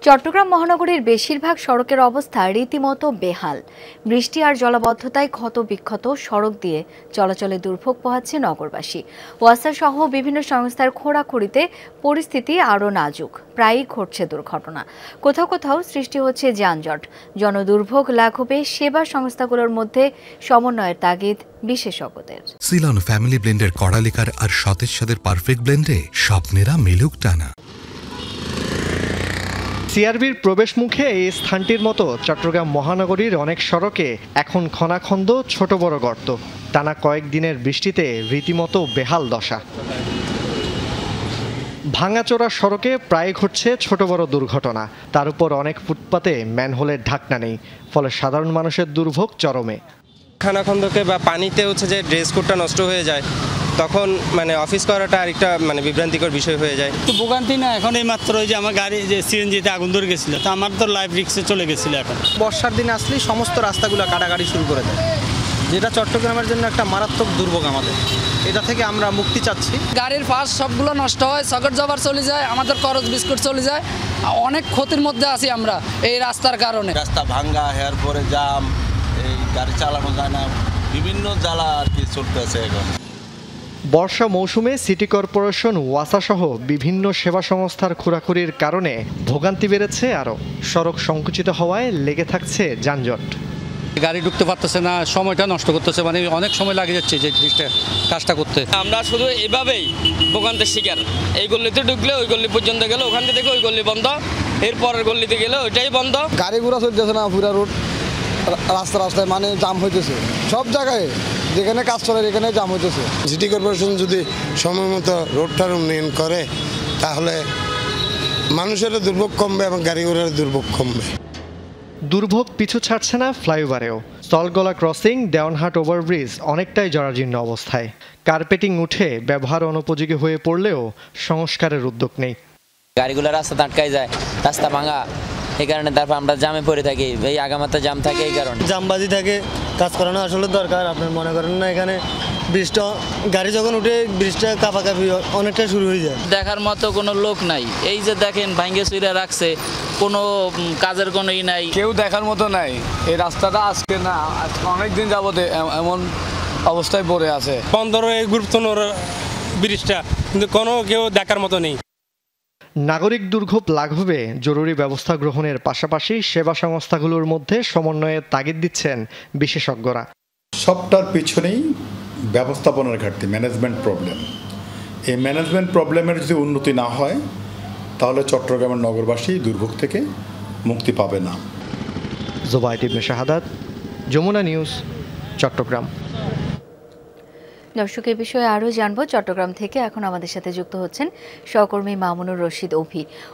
চট্টগ্রাম মহানগরীর বেশিরভাগ সড়কের অবস্থা রীতিমতো বেহাল। বৃষ্টি আর জলাবদ্ধতায় ক্ষত-বিক্ষত সড়ক দিয়ে চলাচলে দুর্ভোগ পোহাচ্ছে নগরবাসী। ওয়াসা সহ বিভিন্ন সংস্থার খোঁড়াখুঁড়িতে পরিস্থিতি আরও নাজুক, প্রায়ই ঘটছে দুর্ঘটনা। কোথাও কোথাও সৃষ্টি হচ্ছে যানজট। জনদুর্ভোগ লাঘবে সেবা সংস্থাগুলোর মধ্যে সমন্বয়ের তাগিদ বিশেষজ্ঞদের। সিলন ফ্যামিলি ব্লেন্ডের কড়ালিকার আর সতেজ স্বাদের পারফেক্ট ব্লেন্ডে স্বপ্নেরা মেলুক টানা। সিআরবির প্রবেশ মুখে এই স্থানটির মতো চট্টগ্রাম মহানগরীর অনেক সড়কে এখন খনাখন্দ, ছোট বড় গর্ত। টানা কয়েকদিনের বৃষ্টিতে রীতিমতো বেহাল দশা। ভাঙাচোরা সড়কে প্রায় ঘটছে ছোট বড় দুর্ঘটনা। তার উপর অনেক ফুটপাতে ম্যানহোলের ঢাকনা নেই, ফলে সাধারণ মানুষের দুর্ভোগ চরমে। খানাখন্দকে বা পানিতে হচ্ছে যে ড্রেস কোডটা নষ্ট হয়ে যায়, তখন অফিস করাটা আরেকটা বিভ্রান্তিকর বিষয় হয়ে যায়। তো ভোগান্তি না, এখন এই মাত্র ওই যে আমার গাড়ি যে সিএনজিতে আগুন ধরে গেছিল, তো আমার তো লাইফ রিস্কে চলে গেছিল। এখন বর্ষার দিনে আসলেই সমস্ত রাস্তাগুলো কাটাকাটি শুরু করে দেয়, যেটা চট্টগ্রামের জন্য একটা মারাত্মক দুর্ভোগ। আমাদের এটা থেকে আমরা মুক্তি চাচ্ছি। গাড়ির পাশ সবগুলো নষ্ট হয়, সকেট জবার চলে যায়, আমাদের করজ বিস্কুট চলে যায়। অনেক ক্ষতির মধ্যে আছি আমরা এই রাস্তার কারণে। রাস্তা ভাঙ্গা, হেয়ার পরে জাম, এই গাড়ি চালানো যায় না, বিভিন্ন জ্বালা আর কি চলতেছে এখন। বর্ষা মৌসুমে সিটি কর্পোরেশন, ওয়াসা সহ বিভিন্ন সেবা সংস্থার খোঁড়াখুঁড়ির কারণে ভোগান্তি বেড়েছে আরও। সড়ক সংকুচিত হওয়ায় লেগে থাকছে যানজট। গাড়ি ঢুকতে পারতেছে না, সময়টা নষ্ট করতেছে, অনেক সময় লাগে যাচ্ছে যে কাজটা করতে। আমরা শুধু এভাবেই ভোগান্তির শিকার। এই গল্লিতে ঢুকলে ওই গল্লি পর্যন্ত গেলে, ওখান থেকে ওই গল্লি বন্ধ, এরপরের গল্লিতে গেলে ওইটাই বন্ধ। গাড়ি ঘোড়া চলতেছে না, পুরা রোড রাস্তায় জাম হইতেছে। সব জায়গায় যেখানে কাজ চলে এখানে জাম হইতেছে। সিটি কর্পোরেশন যদি সময় মতো রোডটার উন্নয়ন করে, তাহলে মানুষের দুর্ভোগ কমবে এবং গাড়ি ঘোড়ার দুর্ভোগ কমবে। দুর্ভোগ পিছু ছাড়ছে না ফ্লাইওভারেও। স্থলগলা ক্রসিং, দেওয়ানহাট ওভারব্রিজ অনেকটাই জরাজীর্ণ অবস্থায়। কার্পেটিং উঠে ব্যবহার অনুপযোগী হয়ে পড়লেও সংস্কারের উদ্যোগ নেই। গাড়িগুলো রাস্তা আটকায় যায়, রাস্তা ভাঙা, এই কারণে তারপর আমরা জামে পড়ে থাকি। এই আগামাতে জাম থাকে, এই কারণে জামবাজি থাকে। কাজ করানো আসলে দরকার। আপনার মনে করেন না, এখানে ব্রিজটা গাড়ি যখন উঠে ব্রিজটা কাঁপাকাঁপি অনেকটা শুরু হয়ে যায়। দেখার মতো কোনো লোক নাই। এই যে দেখেন ভাঙ্গে চুইরা রাখছে, কোনো কাজের কোনো নাই, কেউ দেখার মতো নাই। এই রাস্তাটা আজকে না, অনেকদিন যাবত এমন অবস্থায় পড়ে আছে। বন্দর গুরুত্বপূর্ণ ব্রিজটা, কিন্তু কোনো কেউ দেখার মতো নেই। নাগরিক দুর্ভোগ লাঘবে জরুরি ব্যবস্থা গ্রহণের পাশাপাশি সেবা সংস্থাগুলোর মধ্যে সমন্বয়ের তাগিদ দিচ্ছেন বিশেষজ্ঞরা। সবটার পিছনেই ব্যবস্থাপনার ঘাটতি, ম্যানেজমেন্ট প্রবলেম। এই ম্যানেজমেন্ট প্রবলেমের যদি উন্নতি না হয়, তাহলে চট্টগ্রামের নগরবাসী দুর্ভোগ থেকে মুক্তি পাবে না। জুবাইদ ইবনে শাহাদাত, যমুনা নিউজ, চট্টগ্রাম। দর্শক, এই বিষয়ে আরও জানবো। চট্টগ্রাম থেকে এখন আমাদের সাথে যুক্ত হচ্ছেন সহকর্মী মামুনুর রশিদ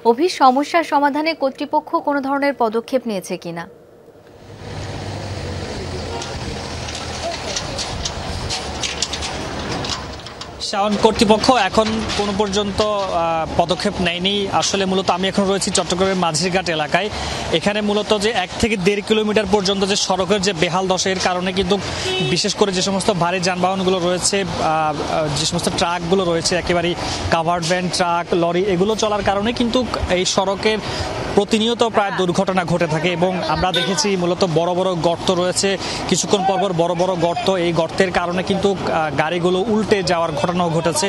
অভি। সমস্যার সমাধানে কর্তৃপক্ষ কোনো ধরনের পদক্ষেপ নিয়েছে কিনা? শাওন, কর্তৃপক্ষ এখন কোনো পর্যন্ত পদক্ষেপ নেয়নি। আসলে মূলত আমি এখন রয়েছি চট্টগ্রামের মাঝিরঘাট এলাকায়। এখানে মূলত যে 1 থেকে 1.5 কিলোমিটার পর্যন্ত যে সড়কের যে বেহাল দশা, এর কারণে কিন্তু বিশেষ করে যে সমস্ত ভারী যানবাহনগুলো রয়েছে, যে সমস্ত ট্রাকগুলো রয়েছে, একেবারেই কাভার্ড ভ্যান, ট্রাক, লরি, এগুলো চলার কারণে কিন্তু এই সড়কের প্রতিনিয়ত প্রায় দুর্ঘটনা ঘটে থাকে। এবং আমরা দেখেছি মূলত বড় বড় গর্ত রয়েছে, কিছুক্ষণ পরপর বড় বড় গর্ত। এই গর্তের কারণে কিন্তু গাড়িগুলো উল্টে যাওয়ার ঘটনাও ঘটেছে।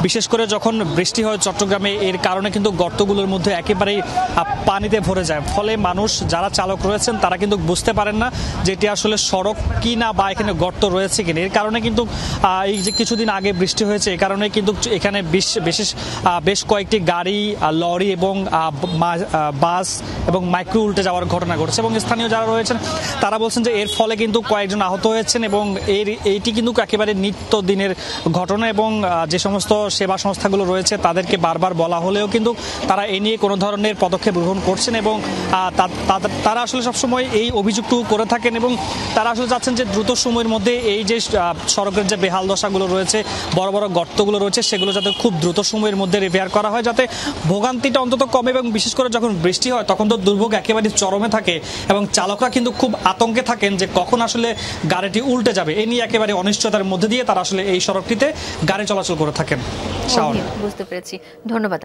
বিশেষ করে যখন বৃষ্টি হয় চট্টগ্রামে, এর কারণে কিন্তু গর্তগুলোর মধ্যে একেবারেই পানিতে ভরে যায়। ফলে মানুষ যারা চালক রয়েছেন তারা কিন্তু বুঝতে পারেন না যে এটি আসলে সড়ক কি না, বা এখানে গর্ত রয়েছে কিনা। এর কারণে কিন্তু এই যে কিছুদিন আগে বৃষ্টি হয়েছে, এই কারণে কিন্তু এখানে বেশ কয়েকটি গাড়ি, লরি এবং বাস এবং মাইক্রো উল্টে যাওয়ার ঘটনা ঘটেছে। এবং স্থানীয় যারা রয়েছেন তারা বলছেন যে এর ফলে কিন্তু কয়েকজন আহত হয়েছেন। এবং এইটি কিন্তু একেবারে নিত্যদিনের ঘটনা। এবং যে সমস্ত সেবা সংস্থাগুলো রয়েছে তাদেরকে বারবার বলা হলেও কিন্তু তারা এ নিয়ে কোনো ধরনের পদক্ষেপ গ্রহণ করছেন। এবং তারা আসলে সবসময় এই অভিযোগটুকু করে থাকেন। এবং তারা আসলে চাচ্ছেন যে দ্রুত সময়ের মধ্যে এই যে সড়কের যে বেহাল দশাগুলো রয়েছে, বড় বড় গর্তগুলো রয়েছে, সেগুলো যাতে খুব দ্রুত সময়ের মধ্যে রিপেয়ার করা হয়, যাতে ভোগান্তিটা অন্তত কমে। এবং বিশেষ করে যখন বৃষ্টি হয় তখন তো দুর্ভোগ একেবারে চরমে থাকে এবং চালকরা কিন্তু খুব আতঙ্কে থাকেন যে কখন আসলে গাড়িটি উল্টে যাবে। এ নিয়ে একেবারে অনিশ্চয়তার মধ্যে দিয়ে তারা আসলে এই সড়কটিতে গাড়ি চলাচল করে থাকেন। বুঝতে পেরেছি, ধন্যবাদ।